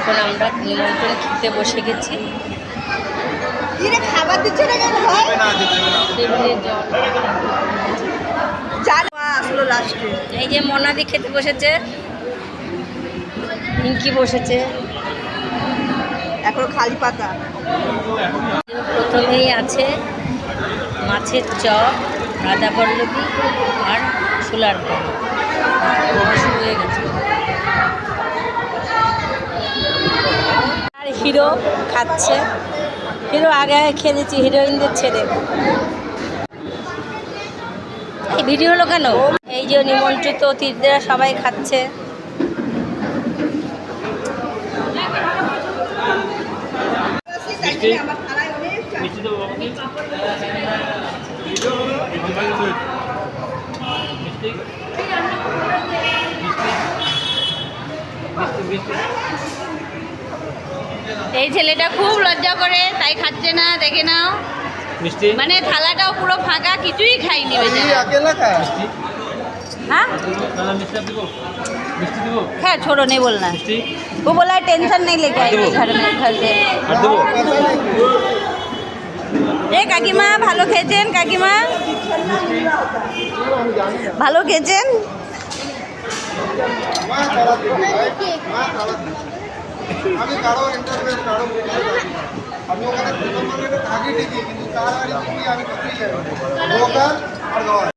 এখন আমরা নিমন্ত্রণ খেতে বসে গেছি। খাবার দিচ্ছে না কেন? টেবিলে জল, চাল আসলো লাস্টে। এই যে মনাদি খেতে বসেছে, পিঙ্কি বসেছে, এখনো খালি পাতা। প্রথমেই আছে মাছের চপ, রাধা পল্লবী আর ছোলার ডাল। শুরু হয়ে গেছে। আর হিরো খাচ্ছে। হিরো আগে খেয়ে দিচ্ছি, হিরোইনদের ছেড়ে। এই ভিডিও হলো কেন? এই যে নিমন্ত্রিত অতিথিরা সবাই খাচ্ছে। এই ছেলেটা খুব লজ্জা করে, তাই খাচ্ছে না, দেখে নাও। মানে থালাটাও পুরো ফাঁকা, কিছুই খাইনি বেচারা। हाँ खैर छोड़ो, नहीं बोलना। वो बोला टेंशन नहीं लेके आएगी घर में, घर से। ए काकीमा ভালো খেয়েছেন? কাকিমা ভালো খেয়েছেন? আমি কারো ইন্টারভিউ কারো আমি ওখানে থাকি ঠিকই, কিন্তু তার আগে আমি কিছুই জানি না। দোকান আর